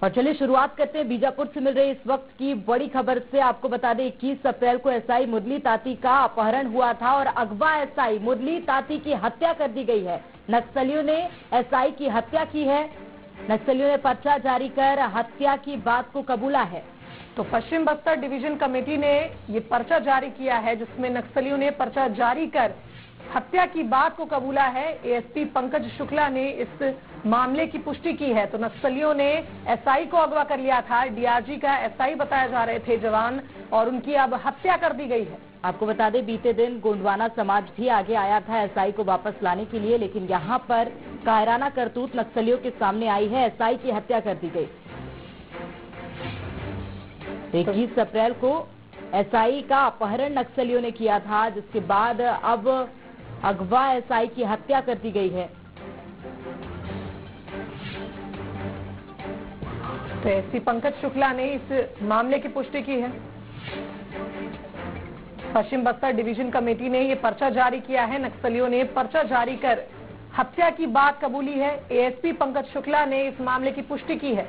और चलिए शुरुआत करते हैं बीजापुर से मिल रही इस वक्त की बड़ी खबर से। आपको बता दें 21 अप्रैल को एसआई मुरली ताती का अपहरण हुआ था और अगवा एसआई मुरली ताती की हत्या कर दी गई है। नक्सलियों ने एसआई की हत्या की है। नक्सलियों ने पर्चा जारी कर हत्या की बात को कबूला है। तो पश्चिम बस्तर डिवीजन कमेटी ने ये पर्चा जारी किया है, जिसमें नक्सलियों ने पर्चा जारी कर हत्या की बात को कबूला है। एएसपी पंकज शुक्ला ने इस मामले की पुष्टि की है। तो नक्सलियों ने एसआई को अगवा कर लिया था। डीआरजी का एसआई बताया जा रहे थे जवान, और उनकी अब हत्या कर दी गई है। आपको बता दें बीते दिन गोंडवाना समाज भी आगे आया था एसआई को वापस लाने के लिए, लेकिन यहां पर कायराना करतूत नक्सलियों के सामने आई है। एसआई की हत्या कर दी गई। 21 अप्रैल को एसआई का अपहरण नक्सलियों ने किया था, जिसके बाद अब अगवा एसआई की हत्या कर दी गई है। तो एसपी पंकज शुक्ला ने इस मामले की पुष्टि की है। पश्चिम बस्तर डिवीजन कमेटी ने ये पर्चा जारी किया है। नक्सलियों ने पर्चा जारी कर हत्या की बात कबूली है। एएसपी पंकज शुक्ला ने इस मामले की पुष्टि की है।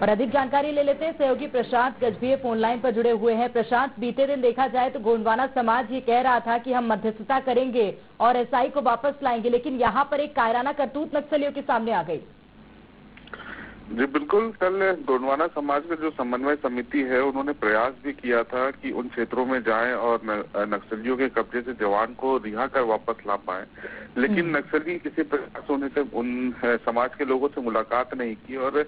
और अधिक जानकारी ले लेते हैं। सहयोगी प्रशांत गजभिये फोन लाइन पर जुड़े हुए हैं। प्रशांत, बीते दिन देखा जाए तो गोंडवाना समाज ये कह रहा था कि हम मध्यस्थता करेंगे और एसआई को वापस लाएंगे, लेकिन यहाँ पर एक कायराना करतूत नक्सलियों के सामने आ गई। जी बिल्कुल, कल गोंडवाना समाज का जो समन्वय समिति है उन्होंने प्रयास भी किया था कि उन क्षेत्रों में जाएं और नक्सलियों के कब्जे से जवान को रिहा कर वापस ला पाएं, लेकिन नक्सली किसी प्रयास होने से उन समाज के लोगों से मुलाकात नहीं की। और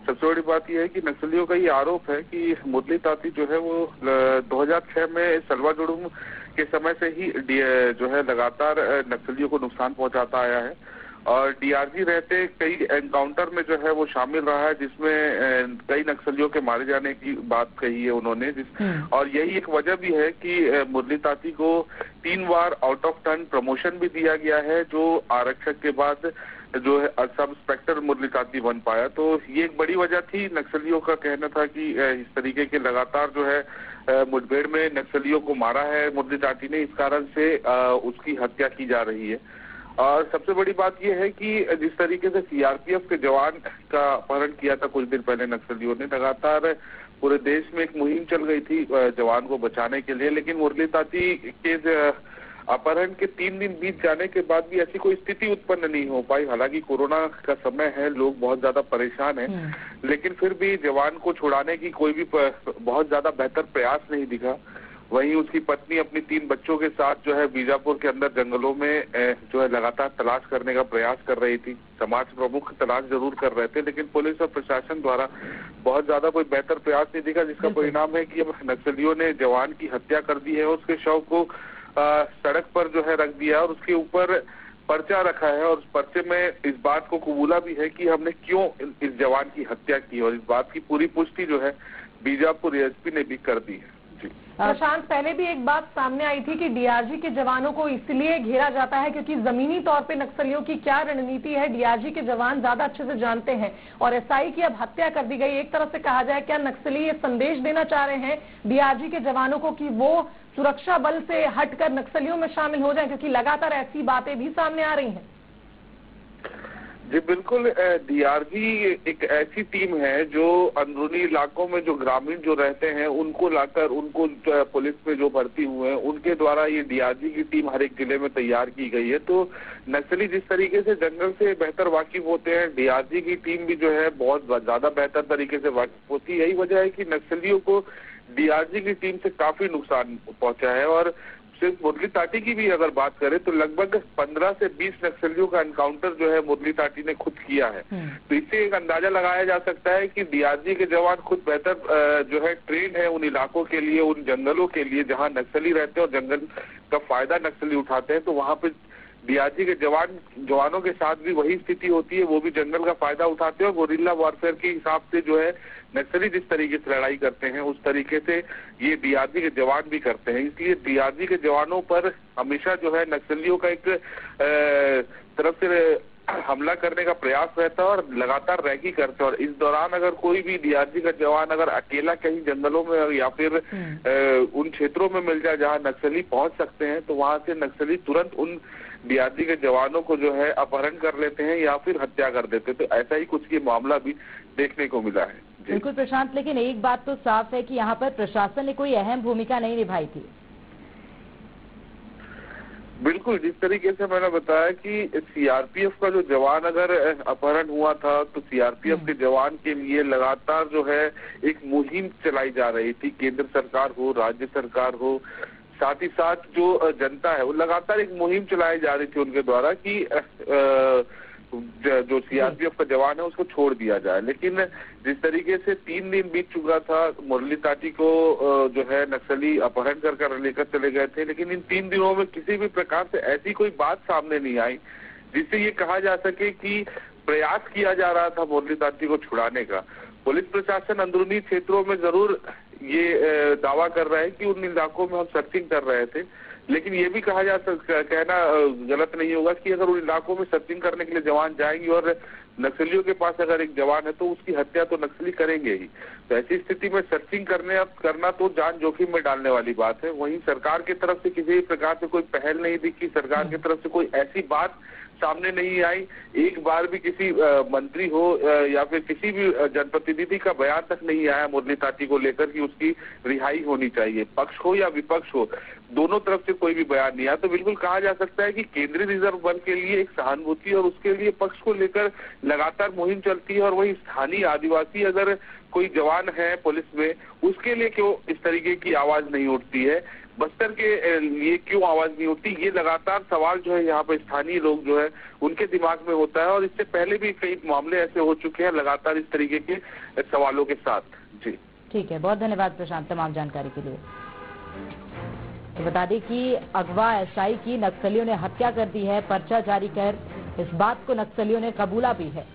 सबसे बड़ी बात यह है कि नक्सलियों का ये आरोप है कि मुरली ताती जो है वो 2006 में सलवा जुड़ूम के समय से ही जो है लगातार नक्सलियों को नुकसान पहुंचाता आया है, और डीआरजी रहते कई एनकाउंटर में जो है वो शामिल रहा है, जिसमें कई नक्सलियों के मारे जाने की बात कही है उन्होंने। और यही एक वजह भी है कि मुरली ताती को 3 बार आउट ऑफ टर्न प्रमोशन भी दिया गया है, जो आरक्षक के बाद जो है सब इंस्पेक्टर मुरली ताती बन पाया। तो ये एक बड़ी वजह थी। नक्सलियों का कहना था कि इस तरीके के लगातार जो है मुठभेड़ में नक्सलियों को मारा है मुरली ताती ने, इस कारण से उसकी हत्या की जा रही है। और सबसे बड़ी बात यह है कि जिस तरीके से सीआरपीएफ के जवान का अपहरण किया था कुछ दिन पहले नक्सलियों ने, लगातार पूरे देश में एक मुहिम चल गई थी जवान को बचाने के लिए, लेकिन मुरली ताती के अपहरण के 3 दिन बीत जाने के बाद भी ऐसी कोई स्थिति उत्पन्न नहीं हो पाई। हालांकि कोरोना का समय है, लोग बहुत ज्यादा परेशान हैं, लेकिन फिर भी जवान को छुड़ाने की कोई भी बहुत ज्यादा बेहतर प्रयास नहीं दिखा। वहीं उसकी पत्नी अपनी 3 बच्चों के साथ जो है बीजापुर के अंदर जंगलों में जो है लगातार तलाश करने का प्रयास कर रही थी। समाज प्रमुख तलाश जरूर कर रहे थे, लेकिन पुलिस और प्रशासन द्वारा बहुत ज्यादा कोई बेहतर प्रयास नहीं दिखा, जिसका परिणाम है कि अब नक्सलियों ने जवान की हत्या कर दी है। उसके शव को सड़क पर जो है रख दिया और उसके ऊपर पर्चा रखा है, और उस पर्चे में इस बात को कबूला भी है कि हमने क्यों इस जवान की हत्या की, और इस बात की पूरी पुष्टि जो है बीजापुर एसपी ने भी कर दी है। प्रशांत, पहले भी एक बात सामने आई थी कि डीआरजी के जवानों को इसलिए घेरा जाता है क्योंकि जमीनी तौर पे नक्सलियों की क्या रणनीति है डीआरजी के जवान ज्यादा अच्छे से जानते हैं, और एसआई की अब हत्या कर दी गई। एक तरह से कहा जाए, क्या नक्सली ये संदेश देना चाह रहे हैं डीआरजी के जवानों को कि वो सुरक्षा बल से हटकर नक्सलियों में शामिल हो जाएं, क्योंकि लगातार ऐसी बातें भी सामने आ रही हैं? जी बिल्कुल, डीआरजी एक ऐसी टीम है जो अंदरूनी इलाकों में जो ग्रामीण जो रहते हैं उनको लाकर उनको पुलिस में जो भर्ती हुए हैं उनके द्वारा ये डीआरजी की टीम हर एक जिले में तैयार की गई है। तो नक्सली जिस तरीके से जंगल से बेहतर वाकिफ होते हैं, डीआरजी की टीम भी जो है बहुत ज्यादा बेहतर तरीके से वाकिफ होती है। यही वजह है कि नक्सलियों को डीआरजी की टीम से काफी नुकसान पहुंचा है। और सिर्फ मुरली ताती की भी अगर बात करें तो लगभग 15 से 20 नक्सलियों का एनकाउंटर जो है मुरली ताती ने खुद किया है। तो इससे एक अंदाजा लगाया जा सकता है कि डीआरजी के जवान खुद बेहतर जो है ट्रेन है उन इलाकों के लिए, उन जंगलों के लिए जहां नक्सली रहते हैं और जंगल का फायदा नक्सली उठाते हैं। तो वहां पे डीआरजी के जवानों के साथ भी वही स्थिति होती है, वो भी जंगल का फायदा उठाते हैं और गोरिल्ला वॉरफेयर के हिसाब से जो है नक्सली जिस तरीके से लड़ाई करते हैं उस तरीके से ये डीआरजी के जवान भी करते हैं। इसलिए डीआरजी के जवानों पर हमेशा जो है नक्सलियों का एक तरफ से हमला करने का प्रयास रहता है और लगातार रैकी करते हैं। और इस दौरान अगर कोई भी डीआरजी का जवान अगर अकेला कहीं जंगलों में या फिर उन क्षेत्रों में मिल जाए जहां नक्सली पहुंच सकते हैं, तो वहां से नक्सली तुरंत उन डीआरजी के जवानों को जो है अपहरण कर लेते हैं या फिर हत्या कर देते हैं। तो ऐसा ही कुछ ये मामला भी देखने को मिला है। बिल्कुल प्रशांत, लेकिन एक बात तो साफ है कि यहाँ पर प्रशासन ने कोई अहम भूमिका नहीं निभाई थी। बिल्कुल, जिस तरीके से मैंने बताया कि सीआरपीएफ का जो जवान अगर अपहरण हुआ था तो सीआरपीएफ के जवान के लिए लगातार जो है एक मुहिम चलाई जा रही थी। केंद्र सरकार हो, राज्य सरकार हो, साथ ही साथ जो जनता है वो लगातार एक मुहिम चलाई जा रही थी उनके द्वारा कि जो सीआरपीएफ का जवान है उसको छोड़ दिया जाए। लेकिन जिस तरीके से 3 दिन बीत चुका था, मुरली ताती को जो है नक्सली अपहरण कर लेकर चले गए थे, लेकिन इन 3 दिनों में किसी भी प्रकार से ऐसी कोई बात सामने नहीं आई जिससे ये कहा जा सके कि प्रयास किया जा रहा था मुरली ताती को छुड़ाने का। पुलिस प्रशासन अंदरूनी क्षेत्रों में जरूर ये दावा कर रहा है कि उन इलाकों में हम सर्चिंग कर रहे थे, लेकिन ये भी कहना गलत नहीं होगा कि अगर उन इलाकों में सर्चिंग करने के लिए जवान जाएंगे और नक्सलियों के पास अगर एक जवान है तो उसकी हत्या तो नक्सली करेंगे ही। तो ऐसी स्थिति में सर्चिंग करना तो जान जोखिम में डालने वाली बात है। वहीं सरकार की तरफ से किसी भी प्रकार से कोई पहल नहीं दिखी, सरकार की तरफ से कोई ऐसी बात सामने नहीं आई। एक बार भी किसी मंत्री हो या फिर किसी भी जनप्रतिनिधि का बयान तक नहीं आया मुरली ताती को लेकर कि उसकी रिहाई होनी चाहिए। पक्ष हो या विपक्ष हो, दोनों तरफ से कोई भी बयान नहीं आया। तो बिल्कुल कहा जा सकता है कि केंद्रीय रिजर्व बल के लिए एक सहानुभूति और उसके लिए पक्ष को लेकर लगातार मुहिम चलती है। और वही स्थानीय आदिवासी अगर कोई जवान है पुलिस में, उसके लिए क्यों इस तरीके की आवाज नहीं उठती है, बस्तर के लिए क्यों आवाज नहीं उठती, ये लगातार सवाल जो है यहाँ पे स्थानीय लोग जो है उनके दिमाग में होता है। और इससे पहले भी कई मामले ऐसे हो चुके हैं लगातार इस तरीके के सवालों के साथ। जी ठीक है, बहुत धन्यवाद प्रशांत तमाम जानकारी के लिए। तो बता दें कि अगवा एसआई की नक्सलियों ने हत्या कर दी है। पर्चा जारी कर इस बात को नक्सलियों ने कबूला भी है।